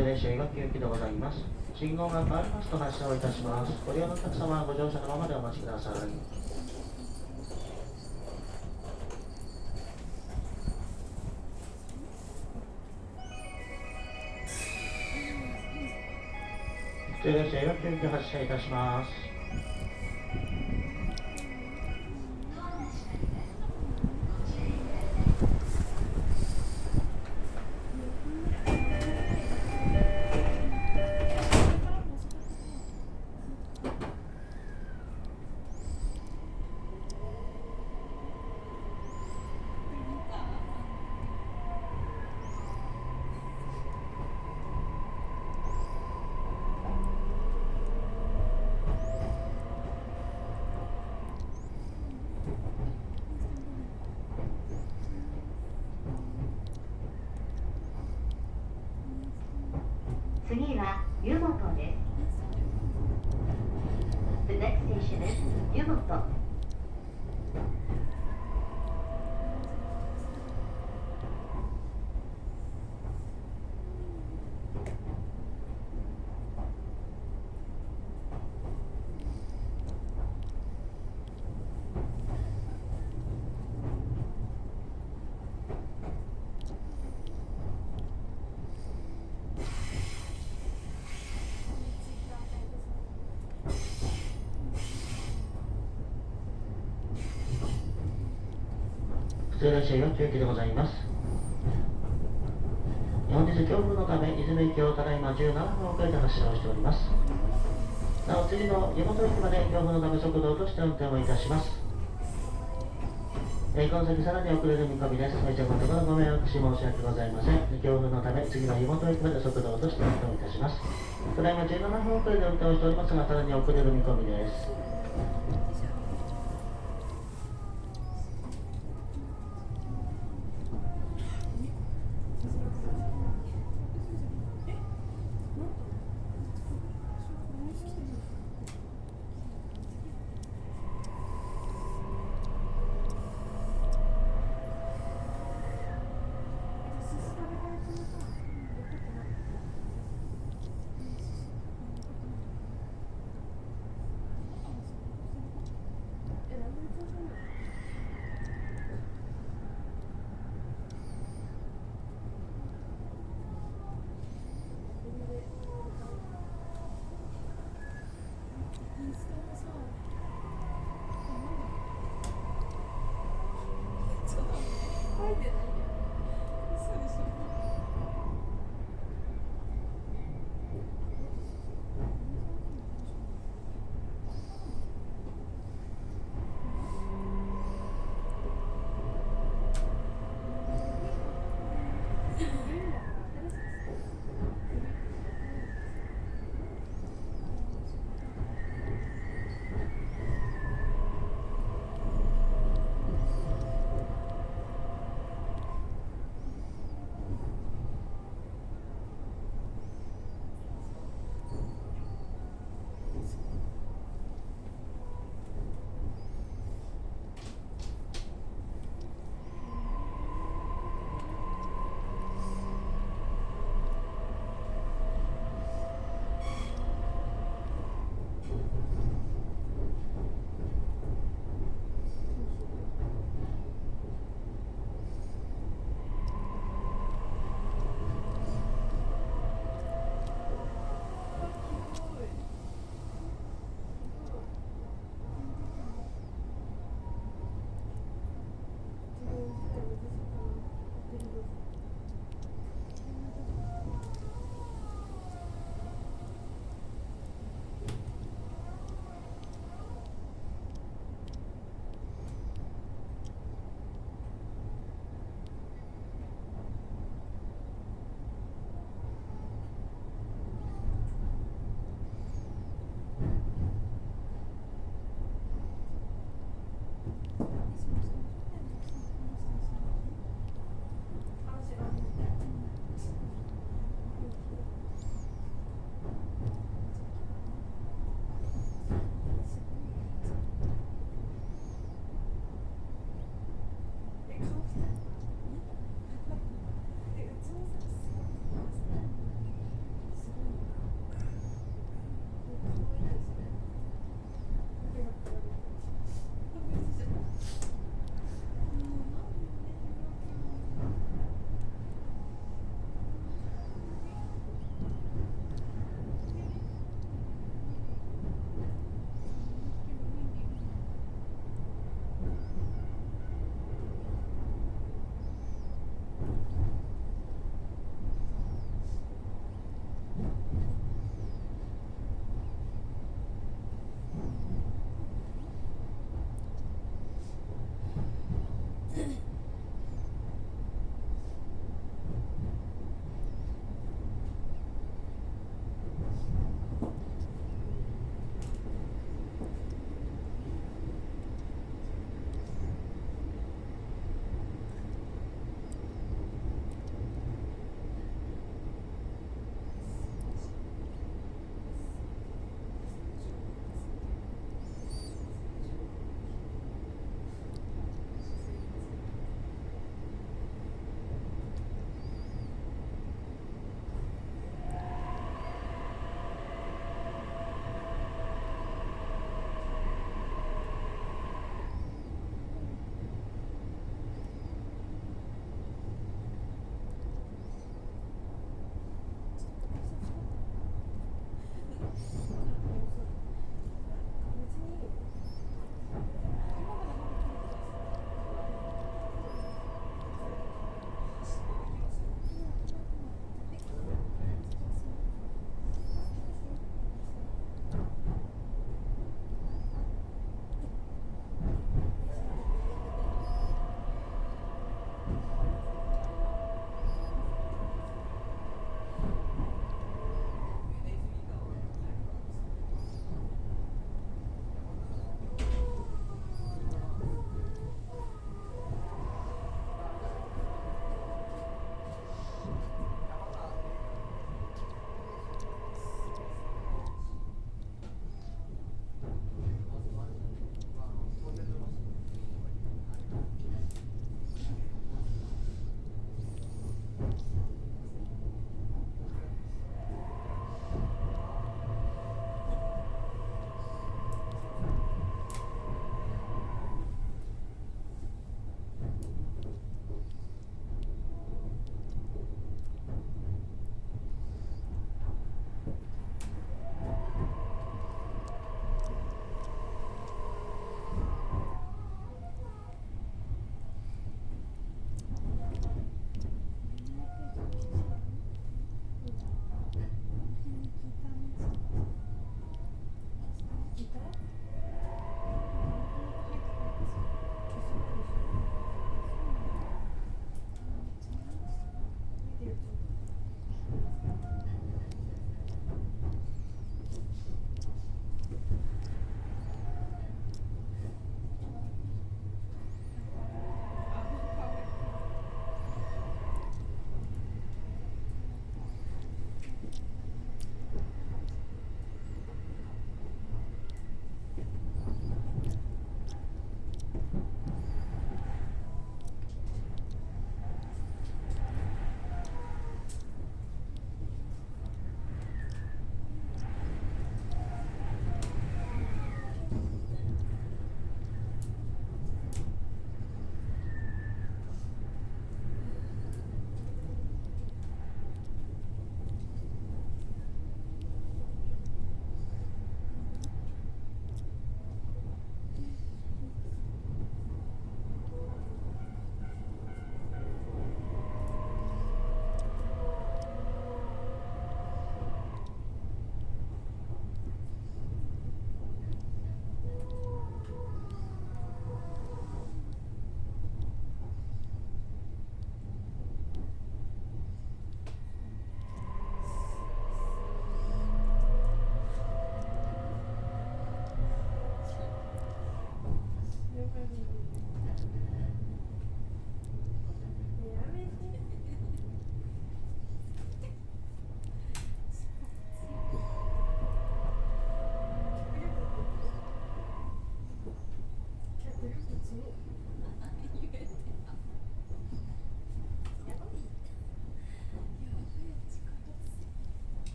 通電車医学救急でございます。信号が変わりますと発車をいたします。ご利用のお客様はご乗車のままでお待ちください。普通電車医学救急発車いたします。次は湯本です。The next station is 湯本。普通電車医学救急でございます。本日強風のため、出雲行きをただいま17分遅れて発車をしております。なお次の湯本駅まで強風のため速度を落として運転をいたします。この先さらに遅れる見込みです。お一部のところご迷惑し申し訳ございません。強風のため次の湯本駅まで速度を落として運転をいたします。ただいま17分遅れで運転をしておりますが、さらに遅れる見込みです。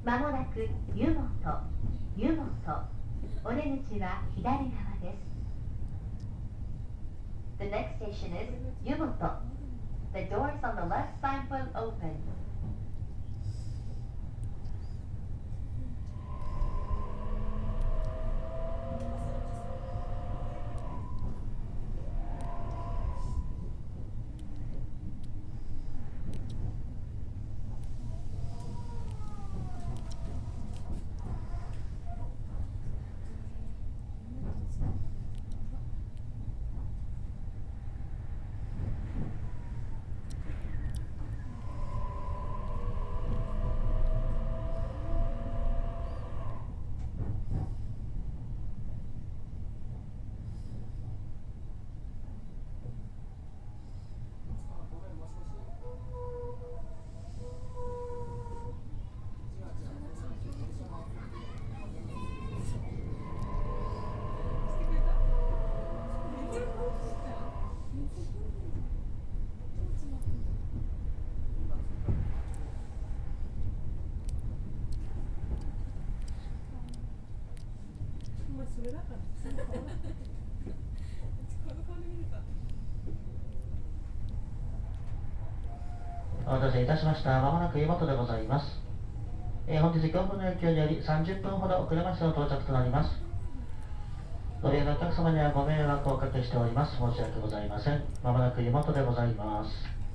まもなく湯本、お出口は左側です。The next station is 湯本. The doors on the left side will open. お待たせいたしました。まもなく湯本でございます。本日強風の影響により30分ほど遅れましての到着となります。ご利用のお客様にはご迷惑をおかけしております。申し訳ございません。まもなく湯本でございます。